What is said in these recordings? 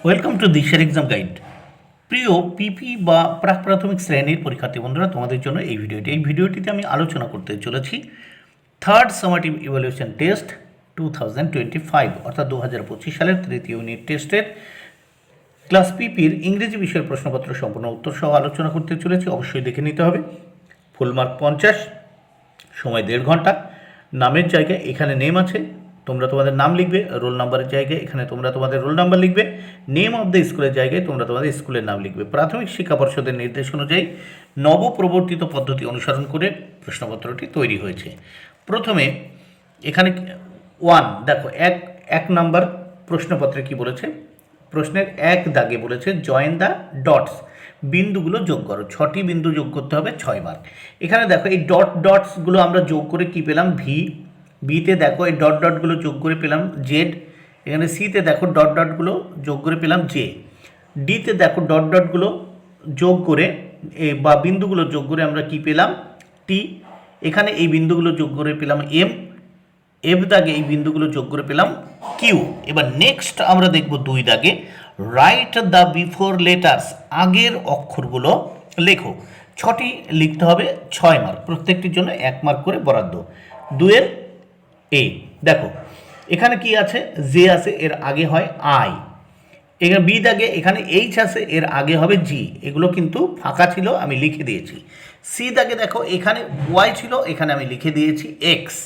Welcome to দিশার exam guide. প্রিয় পিপি বা প্রাক প্রাথমিক শ্রেণীর পরীক্ষার্থী বন্ধুরা, তোমাদের জন্য এই ভিডিওটিতে আমি আলোচনা করতে চলেছি থার্ড সামাটিভ ইভ্যালুয়েশন টেস্ট 2025 অর্থাৎ 2025 সালের তৃতীয় ইউনিট টেস্টের ক্লাস পিপির ইংরেজি বিষয়ের প্রশ্নপত্র সম্পূর্ণ উত্তর সহ আলোচনা করতে চলেছি। অবশ্যই দেখে নিতে হবে। ফুল মার্ক 50, সময় 1.5 ঘন্টা। নামের জায়গায় এখানে নেম আছে, তোমরা তোমাদের নাম লিখবে। রোল নাম্বারের জায়গায় এখানে তোমরা তোমাদের রোল নাম্বার লিখবে। নেম অফ দ্য স্কুলের জায়গায় তোমরা তোমাদের স্কুলের নাম লিখবে। প্রাথমিক শিক্ষা পর্ষদের নির্দেশ অনুযায়ী নবপ্রবর্তিত পদ্ধতি অনুসরণ করে প্রশ্নপত্রটি তৈরি হয়েছে। প্রথমে এখানে 1 দেখো, এক নাম্বার প্রশ্নপত্রে কি বলেছে, প্রশ্নের 1 দাগে বলেছে জয়েন দ্য ডটস, বিন্দুগুলো যোগ করো। 6টি বিন্দু যোগ করতে হবে, 6 মার্ক। এখানে দেখো এই ডটসগুলো আমরা যোগ করে কি পেলাম, বিতে দেখো এই ডটগুলো যোগ করে পেলাম জেড। এখানে সিতে দেখো ডটগুলো যোগ করে পেলাম জে। ডিতে দেখো ডটগুলো যোগ করে বা বিন্দুগুলো যোগ করে আমরা কি পেলাম টি। এখানে এই বিন্দুগুলো যোগ করে পেলাম এফ দাগে এই বিন্দুগুলো যোগ করে পেলাম কিউ। এবার নেক্সট আমরা দেখব 2 দাগে রাইট দ্য বিফোর লেটার্স, আগের অক্ষরগুলো লেখো। 6টি লিখতে হবে, 6 মার্ক, প্রত্যেকটির জন্য 1 মার্ক করে বরাদ্দ। 2 এ দেখো এখানে কি আছে, জে আছে, এর আগে হয় আই। এখানে বি দাগে এখানে এইচ আছে, এর আগে হবে জি। এগুলো কিন্তু ফাঁকা ছিল, আমি লিখে দিয়েছি। সি দাগে দেখো এখানে ওয়াই ছিল, এখানে আমি লিখে দিয়েছি এক্স।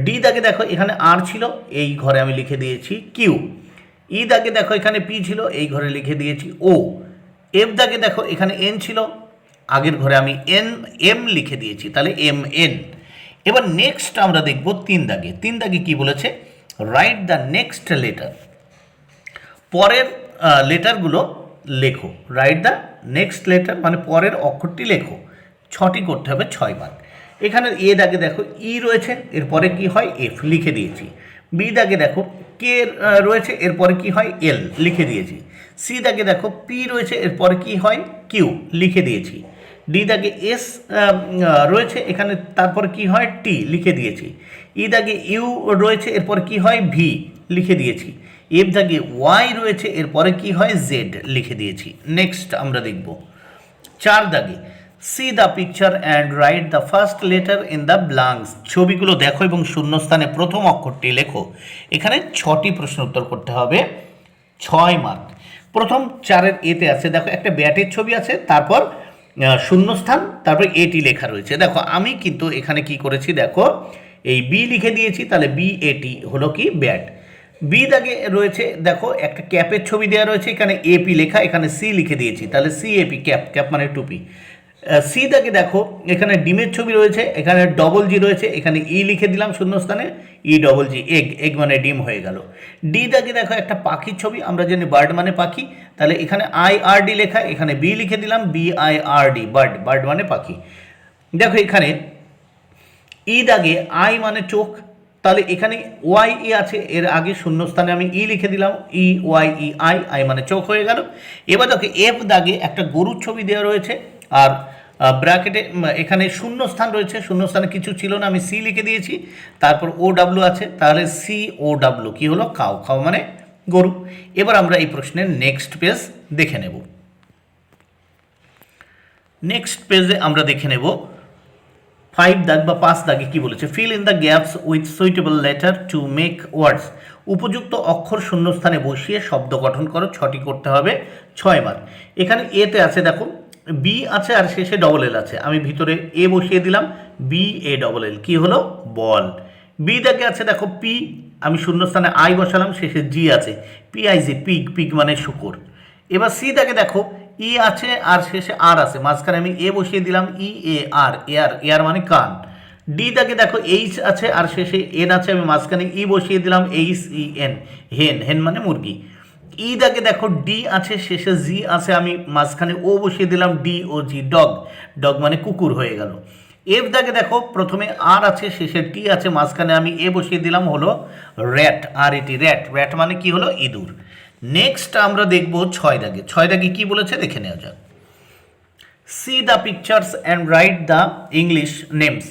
ডি দাগে দেখো এখানে আর ছিল, এই ঘরে আমি লিখে দিয়েছি কিউ। ই দাগে দেখো এখানে পি ছিল, এই ঘরে লিখে দিয়েছি ও। এফ দাগে দেখো এখানে এন ছিল, আগের ঘরে আমি এম লিখে দিয়েছি, তাহলে এন। এবার নেক্সট আমরা দেখব 3 দাগে কি বলেছে, রাইট দ্য নেক্সট লেটার, পরের লেটারগুলো লেখো। রাইট দ্য নেক্সট লেটার মানে পরের অক্ষরটি লেখো। 6টি করতে হবে, 6 মার্ক। এখানে এ দাগে দেখো ই রয়েছে, এরপরে কি হয় এফ, লিখে দিয়েছি। বি দাগে দেখো কে রয়েছে, এরপরে কি হয় এল, লিখে দিয়েছি। সি দাগে দেখো পি রয়েছে, এরপরে কি হয় কিউ, লিখে দিয়েছি। ডি দাগে এস রয়েছে, এখানে তারপর কি হয় টি, লিখে দিয়েছি। ই দাগে ইউ রয়েছে, এরপরে কি হয় ভি, লিখে দিয়েছি। এফ দাগে ওয়াই রয়েছে, এরপরে কি হয় জেড, লিখে দিয়েছি। নেক্সট আমরা দেখব 4 দাগে C the picture and write the first letter in the blanks, ছবিগুলো দেখো এবং শূন্যস্থানে প্রথম অক্ষরটি লেখো। এখানে 6টি প্রশ্ন উত্তর করতে হবে, 6 মার্ক। প্রথম 4-এর এতে আছে দেখো একটা ব্যাটের ছবি আছে, তারপর শূন্যস্থান, তারপর এটি লেখা রয়েছে। দেখো আমি কিন্তু এখানে কি করেছি, দেখো এই বি লিখে দিয়েছি, তাহলে বি এটি হলো কি ব্যাট। বি দাগে রয়েছে দেখো একটা ক্যাপের ছবি দেওয়া রয়েছে, এখানে এপি লেখা, এখানে সি লিখে দিয়েছি, তাহলে সি এপি, ক্যাপ মানে টুপি। সি দাগে দেখো এখানে ডিমের ছবি রয়েছে, এখানে ডবল জি রয়েছে, এখানে ই লিখে দিলাম শূন্যস্থানে, ই ডবল জি, এগ মানে ডিম হয়ে গেল। ডি দাগে দেখো একটা পাখির ছবি, আমরা জানি বার্ড মানে পাখি, তাহলে এখানে IRD লেখা, এখানে বি লিখে দিলাম BIRD, বার্ড মানে পাখি। দেখো এখানে ই দাগে আই মানে চোখ, তাহলে এখানে ওয়াই ই আছে, এর আগে শূন্যস্থানে আমি ই লিখে দিলাম, EYEI মানে চোখ হয়ে গেল। এবার দেখো এফ দাগে একটা গরুর ছবি দেওয়া রয়েছে, আর ব্র্যাকেটে এখানে শূন্যস্থান রয়েছে, শূন্যস্থানে কিছু ছিল না, আমি সি লিখে দিয়েছি। তারপর OW আছে, তাহলে COW কি হলো, খাও মানে গরু। এবার আমরা এই প্রশ্নের নেক্সট পেজ দেখে নেব। নেক্সট পেজে আমরা দেখে নেব 5 দাগ বা 5 দাগে কি বলেছে, fill in the gaps with suitable letter to make words, উপযুক্ত অক্ষর শূন্যস্থানে বসিয়ে শব্দ গঠন করো। 6টি করতে হবে, 6 মার্ক। এখানে এতে আছে দেখো বি আছে আর শেষে ডবল এল আছে, আমি ভিতরে এ বসিয়ে দিলাম, BALL কি হলো বল। বি দাগে আছে দেখো পি, আমি শূন্যস্থানে আই বসালাম, শেষে জি আছে, PIG পিগ মানে শুকর। এবার সি দাগে দেখো ই আছে আর শেষে আর আছে, মাঝখানে আমি এ বসিয়ে দিলাম, এয়ার মানে কান। ডি দাগে দেখো এইচ আছে আর শেষে এন আছে, আমি মাঝখানে ই বসিয়ে দিলাম, HEN, হেন মানে মুরগি। ই দাগে দেখো ডি আছে, শেষে জি আছে, আমি মাঝখানে ও বসিয়ে দিলাম, DOG, ডগ মানে কুকুর হয়ে গেল। এফ দাগে দেখো প্রথমে আর আছে, শেষে টি আছে, মাঝখানে আমি এ বসিয়ে দিলাম, হলো র্যাট, RAT, র্যাট মানে কি হলো ইঁদুর। নেক্সট আমরা দেখব 6 দাগে কি বলেছে দেখে নেওয়া যাক। C the pictures and write the English names,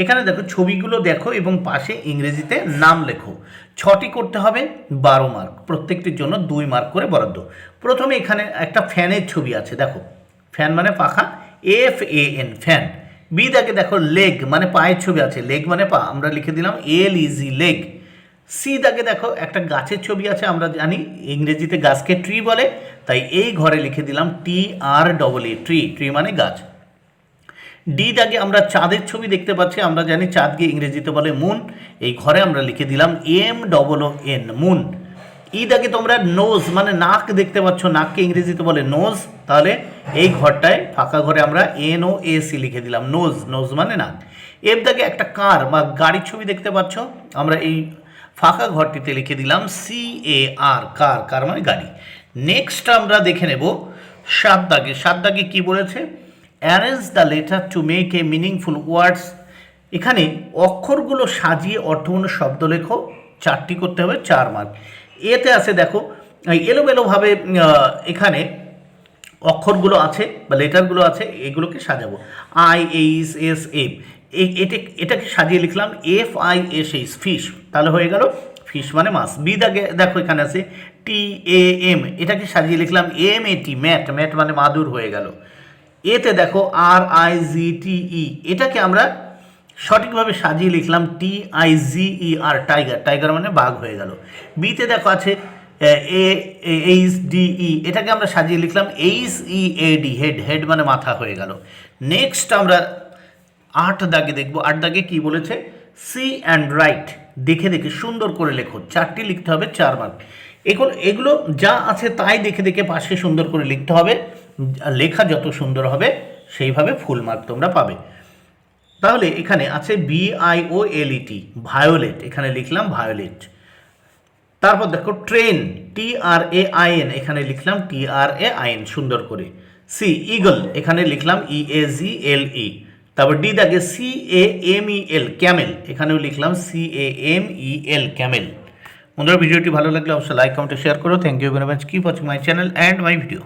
এখানে দেখো ছবিগুলো দেখো এবং পাশে ইংরেজিতে নাম লেখো। 6টি করতে হবে, 12 মার্ক, প্রত্যেকটির জন্য 2 মার্ক করে বরাদ্দ। প্রথমে এখানে একটা ফ্যানের ছবি আছে, দেখো ফ্যান মানে পাখা, FAN ফ্যান। বি দাগে দেখো লেগ মানে পায়ের ছবি আছে, লেগ মানে পা, আমরা লিখে দিলাম LEG লেগ। সি দাগে দেখো একটা গাছের ছবি আছে, আমরা জানি ইংরেজিতে গাছকে ট্রি বলে, তাই এই ঘরে লিখে দিলাম TREE ট্রি, ট্রি মানে গাছ। ডি দাগে আমরা চাঁদের ছবি দেখতে পাচ্ছি, আমরা জানি চাঁদকে ইংরেজিতে বলে মুন, এই ঘরে আমরা লিখে দিলাম MOON মুন। ই দাগে তোমরা নোজ মানে নাক দেখতে পাচ্ছ, নাককে ইংরেজিতে বলে নোজ, তাহলে এই ঘরটায় ফাঁকা ঘরে আমরা NOAC লিখে দিলাম নোজ, নোজ মানে নাক। এফ দাগে একটা কার বা গাড়ির ছবি দেখতে পাচ্ছ, আমরা এই ফাঁকা ঘরটিতে লিখে দিলাম CAR কার, কার মানে গাড়ি। নেক্সট আমরা দেখে নেব 7 দাগে। 7 দাগে কি বলেছে? Arrange the letter to make a meaningful ওয়ার্ডস। এখানে অক্ষরগুলো সাজিয়ে অর্থপূর্ণ শব্দ লেখো, 4টি করতে হবে, 4 মার্ক। এতে আছে দেখো এলোমেলোভাবে এখানে অক্ষরগুলো আছে বা লেটারগুলো আছে, এগুলোকে সাজাবো। IHSF, এটাকে সাজিয়ে লিখলাম FISH ফিশ, তাহলে হয়ে গেল ফিশ মানে মাছ। বি দাগে দেখো এখানে আছে TAM, এটাকে সাজিয়ে লিখলাম MAT ম্যাট, ম্যাট মানে মাদুর হয়ে গেল। এতে দেখো RIGTE, এটাকে আমরা সঠিকভাবে সাজিয়ে লিখলাম TIGER টাইগার, টাইগার মানে বাঘ হয়ে গেল। বিতে দেখো আছে HDE, এটাকে আমরা সাজিয়ে লিখলাম HEAD হেড, হেড মানে মাথা হয়ে গেল। নেক্সট আমরা 8 দাগে দেখব। 8 দাগে কি বলেছে? সি অ্যান্ড রাইট, দেখে দেখে সুন্দর করে লেখো, 4টি লিখতে হবে, 4 মার্ক। এগুলো যা আছে তাই দেখে দেখে পাশে সুন্দর করে লিখতে হবে, লেখা যত সুন্দর হবে সেইভাবে ফুল মার্ক তোমরা পাবে। তাহলে এখানে আছে VIOLET ভায়োলেট, এখানে লিখলাম ভায়োলেট। তারপর দেখো ট্রেন TRAIN, এখানে লিখলাম TRAIN সুন্দর করে। সি ইগল, এখানে লিখলাম EAGLE। তারপর ডি দাগে CAMEL ক্যামেল, এখানেও লিখলাম CAMEL ক্যামেল। বন্ধুরা ভিডিওটি ভালো লাগলে অবশ্যই লাইক কমেন্ট শেয়ার করো। Thank you very much, keep watching my channel and my video.